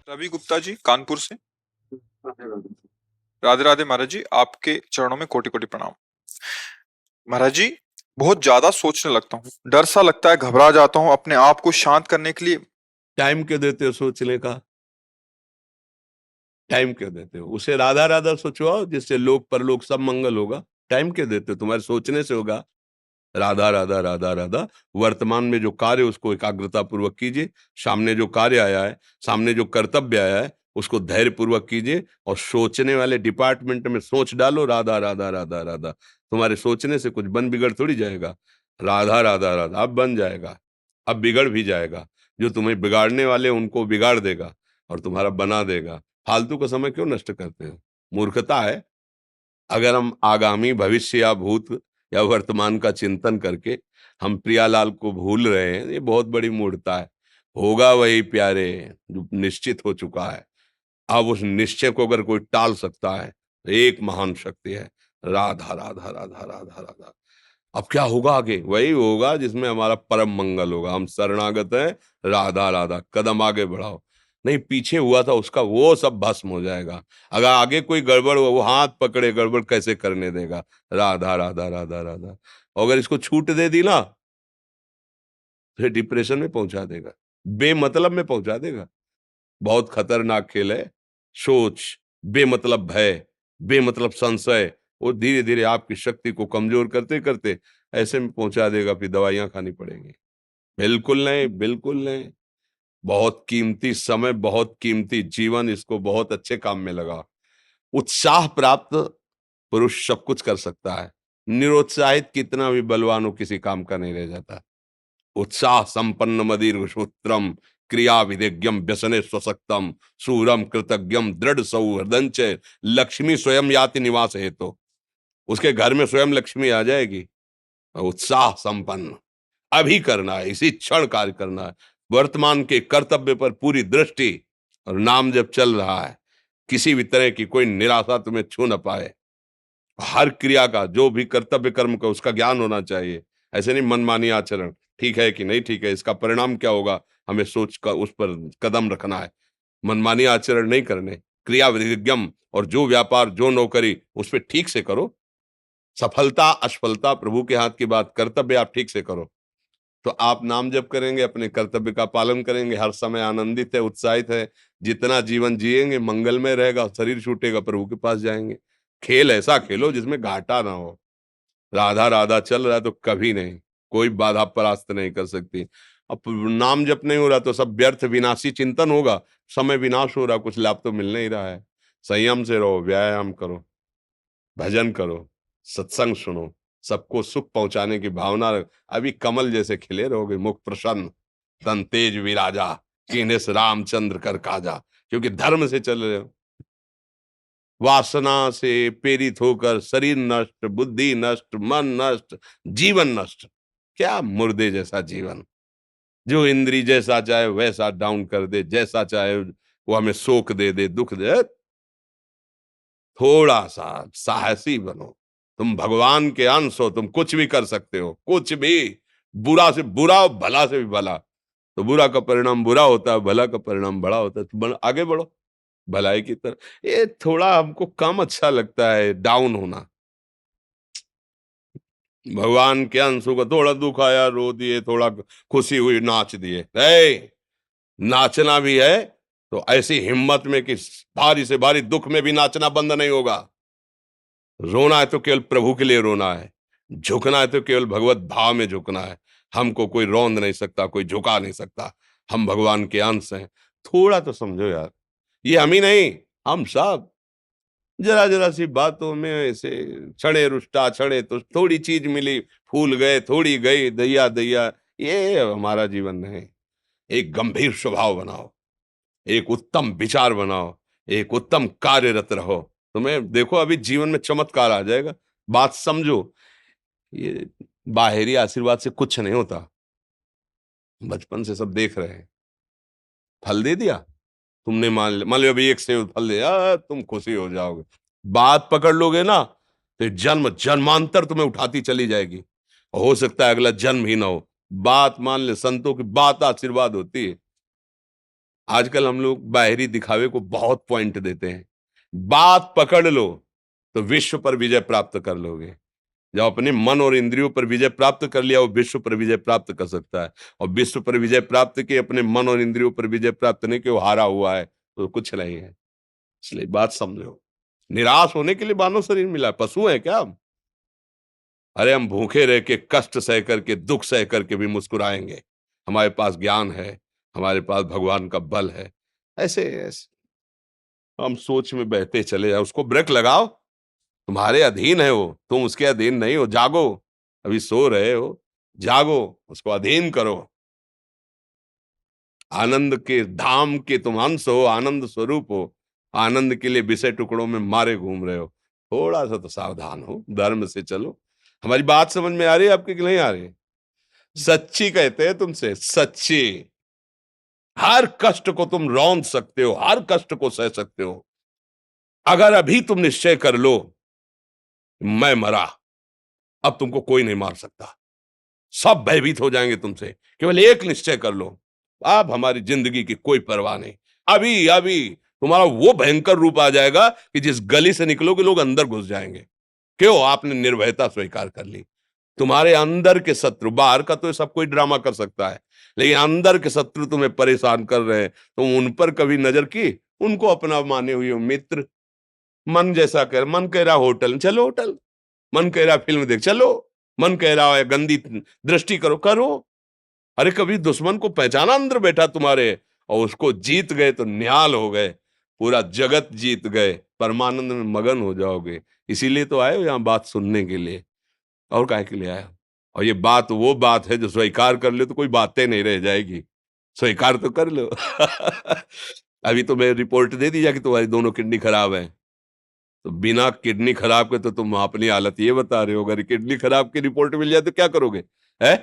रवि गुप्ता जी कानपुर से। राधे राधे महाराज जी, आपके चरणों में कोटि कोटि प्रणाम। महाराज जी, बहुत ज्यादा सोचने लगता हूँ, डर सा लगता है, घबरा जाता हूँ। अपने आप को शांत करने के लिए टाइम क्यों देते हो सोचने का? टाइम क्यों देते हो? उसे राधा राधा सोचवाओ, जिससे लोक परलोक सब मंगल होगा। टाइम क्यों देते हो? तुम्हारे सोचने से होगा। राधा राधा राधा राधा। वर्तमान में जो कार्य उसको एकाग्रता पूर्वक कीजिए। सामने जो कार्य आया है, सामने जो कर्तव्य आया है, उसको धैर्य पूर्वक कीजिए। और सोचने वाले डिपार्टमेंट में सोच डालो राधा राधा राधा राधा। तुम्हारे सोचने से कुछ बन बिगड़ थोड़ी जाएगा। राधा राधा राधा अब बन जाएगा, अब बिगड़ भी जाएगा। जो तुम्हें बिगाड़ने वाले उनको बिगाड़ देगा और तुम्हारा बना देगा। फालतू का समय क्यों नष्ट करते हो? मूर्खता है। अगर हम आगामी भविष्य या भूत या वर्तमान का चिंतन करके हम प्रियालाल को भूल रहे हैं, ये बहुत बड़ी मूर्खता है। होगा वही प्यारे जो निश्चित हो चुका है। अब उस निश्चय को अगर कोई टाल सकता है तो एक महान शक्ति है, राधा राधा राधा राधा राधा। अब क्या होगा आगे? वही होगा जिसमें हमारा परम मंगल होगा। हम शरणागत हैं, राधा राधा। कदम आगे बढ़ाओ। नहीं, पीछे हुआ था उसका वो सब भस्म हो जाएगा। अगर आगे कोई गड़बड़ हुआ, वो हाथ पकड़े गड़बड़ कैसे करने देगा? राधा राधा राधा राधा। और अगर इसको छूट दे दी ना, फिर डिप्रेशन में पहुंचा देगा, बेमतलब में पहुंचा देगा। बहुत खतरनाक खेल है। सोच, बेमतलब भय, बेमतलब संशय, वो धीरे धीरे आपकी शक्ति को कमजोर करते करते ऐसे में पहुंचा देगा, फिर दवाइयां खानी पड़ेंगी। बिल्कुल नहीं, बिल्कुल नहीं। बहुत कीमती समय, बहुत कीमती जीवन, इसको बहुत अच्छे काम में लगा। उत्साह प्राप्त पुरुष सब कुछ कर सकता है। निरुत्साहित कितना भी बलवान हो, किसी काम का नहीं रह जाता। उत्साह संपन्न मदीर सूत्रम, क्रिया विधिज्ञम व्यसने स्वसक्तम, सूरम कृतज्ञम दृढ़ सौहृदंच, लक्ष्मी स्वयं याति निवास हेतु। उसके घर में स्वयं लक्ष्मी आ जाएगी। उत्साह संपन्न अभी करना है, इसी क्षण कार्य करना है। वर्तमान के कर्तव्य पर पूरी दृष्टि। और नाम जब चल रहा है, किसी भी तरह की कोई निराशा तुम्हें छू न पाए। हर क्रिया का, जो भी कर्तव्य कर्म का, उसका ज्ञान होना चाहिए। ऐसे नहीं मनमानी आचरण, ठीक है कि नहीं ठीक है, इसका परिणाम क्या होगा, हमें सोच कर उस पर कदम रखना है। मनमानी आचरण नहीं करने। क्रिया विधिज्ञम, और जो व्यापार जो नौकरी उस पर ठीक से करो। सफलता असफलता प्रभु के हाथ की बात, कर्तव्य आप ठीक से करो तो आप नाम जप करेंगे, अपने कर्तव्य का पालन करेंगे, हर समय आनंदित है, उत्साहित है। जितना जीवन जिएंगे मंगलमय रहेगा। शरीर छूटेगा, प्रभु के पास जाएंगे। खेल ऐसा खेलो जिसमें घाटा ना हो। राधा राधा चल रहा है तो कभी नहीं, कोई बाधा परास्त नहीं कर सकती। अब नाम जप नहीं हो रहा तो सब व्यर्थ विनाशी चिंतन होगा। समय विनाश हो रहा, कुछ लाभ तो मिल नहीं रहा है। संयम से रहो, व्यायाम करो, भजन करो, सत्संग सुनो, सबको सुख पहुंचाने की भावना रख। अभी कमल जैसे खिले रहोगे, मुख प्रसन्न, तन तेज विराजा, कीन्हिस रामचंद्र कर काजा। क्योंकि धर्म से चल रहे हो। वासना से प्रेरित होकर शरीर नष्ट, बुद्धि नष्ट, मन नष्ट, जीवन नष्ट। क्या मुर्दे जैसा जीवन, जो इंद्री जैसा चाहे वैसा डाउन कर दे, जैसा चाहे वो हमें शोक दे दे, दुख दे। थोड़ा सा साहसी बनो। तुम भगवान के अंश हो, तुम कुछ भी कर सकते हो, कुछ भी। बुरा से बुरा और भला से भी भला। तो बुरा का परिणाम बुरा होता है, भला का परिणाम बड़ा होता है। तो आगे बढ़ो भलाई की तरफ। ये थोड़ा हमको कम अच्छा लगता है डाउन होना। भगवान के अंशों का थोड़ा दुख आया रो दिए, थोड़ा खुशी हुई नाच दिए। नाचना भी है तो ऐसी हिम्मत में कि भारी से भारी दुख में भी नाचना बंद नहीं होगा। रोना है तो केवल प्रभु के लिए रोना है। झुकना है तो केवल भगवत भाव में झुकना है। हमको कोई रौंद नहीं सकता, कोई झुका नहीं सकता। हम भगवान के अंश हैं। थोड़ा तो समझो यार। ये हम ही नहीं, हम सब जरा जरा सी बातों में ऐसे क्षणे रुष्टा क्षणे तो थोड़ी चीज मिली, फूल गए, थोड़ी गई, दैया दैया। ये हमारा जीवन नहीं। एक गंभीर स्वभाव बनाओ, एक उत्तम विचार बनाओ, एक उत्तम कार्यरत रहो। तुम्हें देखो अभी जीवन में चमत्कार आ जाएगा। बात समझो। ये बाहरी आशीर्वाद से कुछ नहीं होता। बचपन से सब देख रहे हैं। फल दे दिया, तुमने मान लो अभी एक सेब फल दिया, तुम खुशी हो जाओगे। बात पकड़ लोगे ना तो जन्म जन्मांतर तुम्हें उठाती चली जाएगी। हो सकता है अगला जन्म ही ना हो। बात मान ले, संतों की बात आशीर्वाद होती है। आजकल हम लोग बाहरी दिखावे को बहुत पॉइंट देते हैं। बात पकड़ लो तो विश्व पर विजय प्राप्त कर लोगे। जब अपने मन और इंद्रियों पर विजय प्राप्त कर लिया, वो विश्व पर विजय प्राप्त कर सकता है। और विश्व पर विजय प्राप्त किए, अपने मन और इंद्रियों पर विजय प्राप्त नहीं कि वो हारा हुआ है, तो कुछ नहीं है। इसलिए बात समझो, निराश होने के लिए मानव शरीर मिला, पशु है क्या हम? अरे हम भूखे रह के, कष्ट सह करके, दुख सह करके भी मुस्कुराएंगे। हमारे पास ज्ञान है, हमारे पास भगवान का बल है। ऐसे ऐसे हम सोच में बहते चले जाओ, उसको ब्रेक लगाओ। तुम्हारे अधीन है वो, तुम उसके अधीन नहीं हो। जागो, अभी सो रहे हो, जागो, उसको अधीन करो। आनंद के धाम के तुम अंश हो, आनंद स्वरूप हो। आनंद के लिए विषय टुकड़ों में मारे घूम रहे हो। थोड़ा सा तो सावधान हो, धर्म से चलो। हमारी बात समझ में आ रही है आपकी कि नहीं आ रही? सच्ची कहते हैं तुमसे, सच्ची। हर कष्ट को तुम रौंद सकते हो, हर कष्ट को सह सकते हो, अगर अभी तुम निश्चय कर लो मैं मरा, अब तुमको कोई नहीं मार सकता। सब भयभीत हो जाएंगे तुमसे। केवल एक निश्चय कर लो, अब हमारी जिंदगी की कोई परवाह नहीं। अभी अभी तुम्हारा वो भयंकर रूप आ जाएगा कि जिस गली से निकलोगे लोग अंदर घुस जाएंगे। क्यों? आपने निर्भयता स्वीकार कर ली। तुम्हारे अंदर के शत्रु, बाहर का तो सब कोई ड्रामा कर सकता है, लेकिन अंदर के शत्रु तुम्हें परेशान कर रहे हैं, तुम उन पर कभी नजर की? उनको अपना माने हुए हो मित्र। मन जैसा कर, मन कह रहा होटल चलो होटल, मन कह रहा फिल्म देख चलो, मन कह रहा है गंदी दृष्टि करो करो। अरे कभी दुश्मन को पहचाना अंदर बैठा तुम्हारे, और उसको जीत गए तो निहाल हो गए, पूरा जगत जीत गए, परमानंद में मगन हो जाओगे। इसीलिए तो आए हो यहाँ बात सुनने के लिए, और काहे के लिए आए हो? और ये बात वो बात है जो स्वीकार कर ले तो कोई बातें नहीं रह जाएगी। स्वीकार तो कर लो। अभी तो मैं रिपोर्ट दे दी कि तुम्हारी दोनों किडनी खराब है, तो बिना किडनी खराब के तो तुम अपनी हालत ये बता रहे हो, अगर किडनी खराब की रिपोर्ट मिल जाए तो क्या करोगे? है?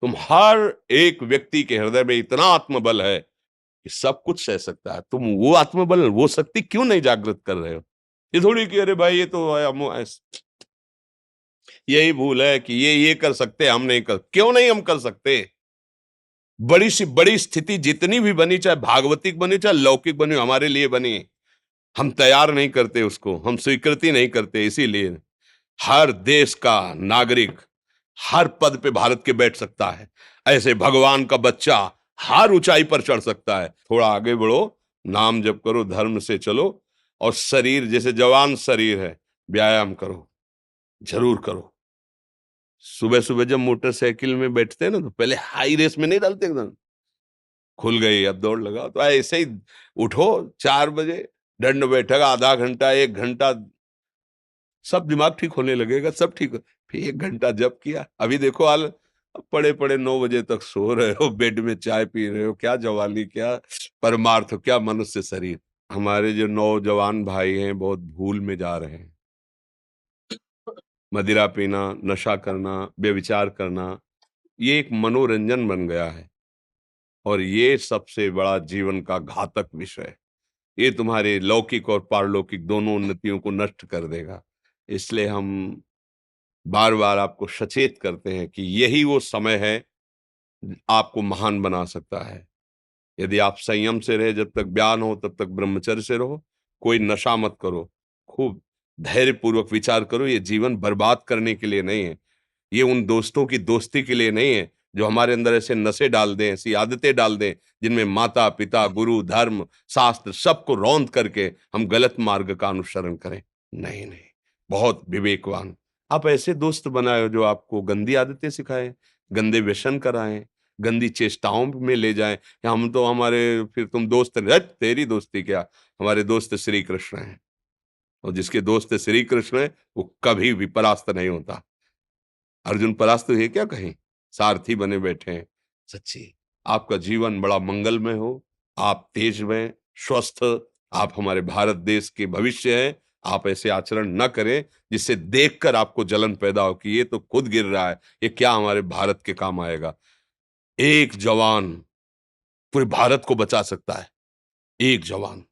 तुम हर एक व्यक्ति के हृदय में इतना आत्मबल है कि सब कुछ सह सकता है। तुम वो आत्मबल, वो शक्ति क्यों नहीं जागृत कर रहे हो? ये थोड़ी कि अरे भाई ये तो यही भूल है कि ये कर सकते, हम नहीं कर। क्यों नहीं हम कर सकते? बड़ी सी बड़ी स्थिति जितनी भी बनी, चाहे भागवतिक बनी चाहे लौकिक बनी, हमारे लिए बनी, हम तैयार नहीं करते उसको, हम स्वीकृति नहीं करते। इसीलिए हर देश का नागरिक हर पद पे भारत के बैठ सकता है, ऐसे भगवान का बच्चा हर ऊंचाई पर चढ़ सकता है। थोड़ा आगे बढ़ो, नाम जप करो, धर्म से चलो, और शरीर जैसे जवान शरीर है, व्यायाम करो, जरूर करो। सुबह सुबह जब मोटरसाइकिल में बैठते हैं ना, तो पहले हाई रेस में नहीं डालते, एकदम खुल गई अब दौड़ लगाओ, तो ऐसे ही उठो 4 बजे, दंड बैठक आधा घंटा 1 घंटा, सब दिमाग ठीक होने लगेगा, सब ठीक हो। फिर 1 घंटा जप किया, अभी देखो हाल, पड़े पड़े 9 बजे तक सो रहे हो, बेड में चाय पी रहे हो। क्या जवानी, क्या परमार्थ, क्या मनुष्य शरीर। हमारे जो नौजवान भाई हैं बहुत भूल में जा रहे हैं। मदिरा पीना, नशा करना, व्यभिचार करना, ये एक मनोरंजन बन गया है, और ये सबसे बड़ा जीवन का घातक विषय है। ये तुम्हारे लौकिक और पारलौकिक दोनों उन्नतियों को नष्ट कर देगा। इसलिए हम बार बार आपको सचेत करते हैं कि यही वो समय है आपको महान बना सकता है। यदि आप संयम से रहे, जब तक ज्ञान हो तब तक ब्रह्मचर्य से रहो, कोई नशा मत करो, खूब धैर्य पूर्वक विचार करो। ये जीवन बर्बाद करने के लिए नहीं है, ये उन दोस्तों की दोस्ती के लिए नहीं है जो हमारे अंदर ऐसे नशे डाल दें, ऐसी आदतें डाल दें जिनमें माता पिता, गुरु, धर्म, शास्त्र सबको रौंद करके हम गलत मार्ग का अनुसरण करें। नहीं नहीं, बहुत विवेकवान। आप ऐसे दोस्त बनाए हो जो आपको गंदी आदतें सिखाएं, गंदे व्यसन कराएं, गंदी चेष्टाओं में ले जाएं। या हम तो हमारे, फिर तुम दोस्त नहीं, हट, तेरी दोस्ती क्या, हमारे दोस्त श्री कृष्ण हैं, और जिसके दोस्त श्री कृष्ण है वो कभी भी परास्त नहीं होता। अर्जुन परास्त हुए क्या कहीं? सारथी बने बैठे हैं। सच्ची, आपका जीवन बड़ा मंगलमय हो, आप तेज में स्वस्थ, आप हमारे भारत देश के भविष्य हैं। आप ऐसे आचरण न करें जिससे देखकर आपको जलन पैदा हो कि ये तो खुद गिर रहा है, ये क्या हमारे भारत के काम आएगा। एक जवान पूरे भारत को बचा सकता है। एक जवान,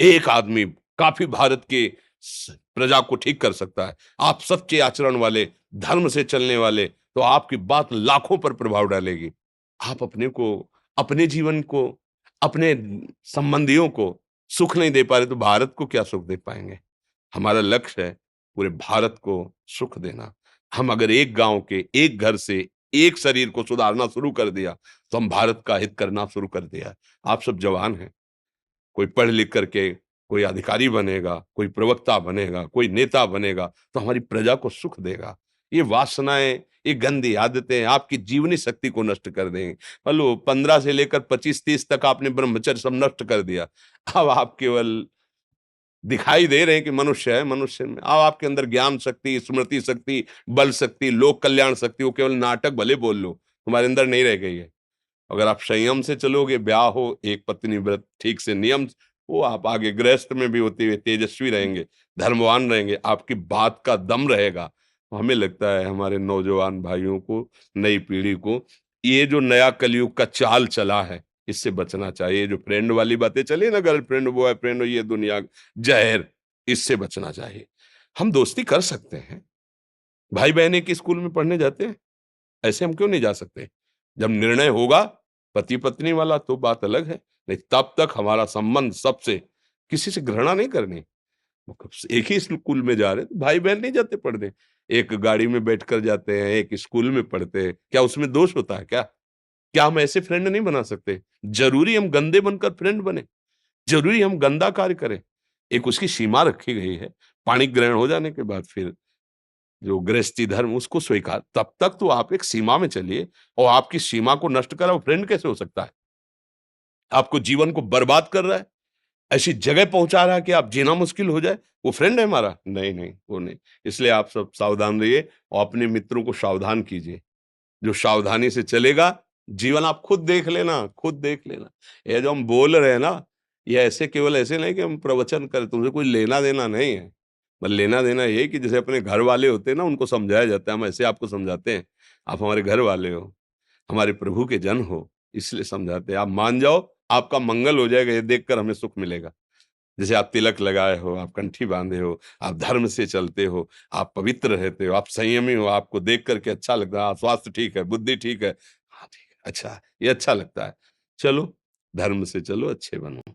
एक आदमी काफी भारत के प्रजा को ठीक कर सकता है। आप सच्चे आचरण वाले, धर्म से चलने वाले, तो आपकी बात लाखों पर प्रभाव डालेगी। आप अपने को, अपने जीवन को, अपने संबंधियों को सुख नहीं दे पा रहे तो भारत को क्या सुख दे पाएंगे? हमारा लक्ष्य है पूरे भारत को सुख देना। हम अगर एक गांव के एक घर से एक शरीर को सुधारना शुरू कर दिया तो हम भारत का हित करना शुरू कर दिया। आप सब जवान हैं, कोई पढ़ लिख करके कोई अधिकारी बनेगा, कोई प्रवक्ता बनेगा, कोई नेता बनेगा तो हमारी प्रजा को सुख देगा। ये वासनाएं, ये गंदी आदतें आपकी जीवनी शक्ति को नष्ट कर देंगे। मान लो 15 से लेकर 25-30 तक आपने ब्रह्मचर्य सब नष्ट कर दिया। अब आप केवल दिखाई दे रहे हैं कि मनुष्य है, मनुष्य में अब आपके अंदर ज्ञान शक्ति, स्मृति शक्ति, बल शक्ति, लोक कल्याण शक्ति, वो केवल नाटक भले बोल लो, तुम्हारे अंदर नहीं रह गई है। अगर आप संयम से चलोगे, ब्याह हो, एक पत्नी व्रत ठीक से नियम, वो आप आगे गृहस्थ में भी होते हुए तेजस्वी रहेंगे, धर्मवान रहेंगे, आपकी बात का दम रहेगा। तो हमें लगता है हमारे नौजवान भाइयों को, नई पीढ़ी को, ये जो नया कलयुग का चाल चला है, इससे बचना चाहिए। जो फ्रेंड वाली बातें चली ना, गर्लफ्रेंड, बॉयफ्रेंड, ये दुनिया जहर, इससे बचना चाहिए। हम दोस्ती कर सकते हैं, भाई बहन एक ही स्कूल में पढ़ने जाते हैं, ऐसे हम क्यों नहीं जा सकते? जब निर्णय होगा पति पत्नी वाला तो बात अलग है, नहीं तब तक हमारा संबंध सबसे, किसी से घृणा नहीं करनी। एक ही स्कूल में जा रहे हैं तो भाई बहन नहीं जाते पढ़ने, एक गाड़ी में बैठकर जाते हैं, एक स्कूल में पढ़ते हैं, क्या उसमें दोष होता है क्या? क्या हम ऐसे फ्रेंड नहीं बना सकते? जरूरी हम गंदे बनकर फ्रेंड बने? जरूरी हम गंदा कार्य करें? एक उसकी सीमा रखी गई है, पाणी ग्रहण हो जाने के बाद फिर जो गृहस्थी धर्म उसको स्वीकार, तब तक तो आप एक सीमा में चलिए, और आपकी सीमा को नष्ट करा वो फ्रेंड कैसे हो सकता है? आपको जीवन को बर्बाद कर रहा है, ऐसी जगह पहुंचा रहा है कि आप जीना मुश्किल हो जाए, वो फ्रेंड है हमारा? नहीं नहीं, वो नहीं। इसलिए आप सब सावधान रहिए और अपने मित्रों को सावधान कीजिए। जो सावधानी से चलेगा, जीवन आप खुद देख लेना, खुद देख लेना। ये जो हम बोल रहे हैं ना, ये ऐसे केवल ऐसे नहीं कि हम प्रवचन करें, तुमसे कोई लेना देना नहीं है। बस लेना देना ये है कि जैसे अपने घर वाले होते हैं ना, उनको समझाया जाता है, हम ऐसे आपको समझाते हैं। आप हमारे घर वाले हो, हमारे प्रभु के जन हो, इसलिए समझाते हैं। आप मान जाओ, आपका मंगल हो जाएगा, ये देखकर हमें सुख मिलेगा। जैसे आप तिलक लगाए हो, आप कंठी बांधे हो, आप धर्म से चलते हो, आप पवित्र रहते हो, आप संयमी हो, आपको देख करके अच्छा लगता है, हाँ, स्वास्थ्य ठीक है, बुद्धि ठीक है, हाँ ठीक है, अच्छा, ये अच्छा लगता है। चलो, धर्म से चलो, अच्छे बनो।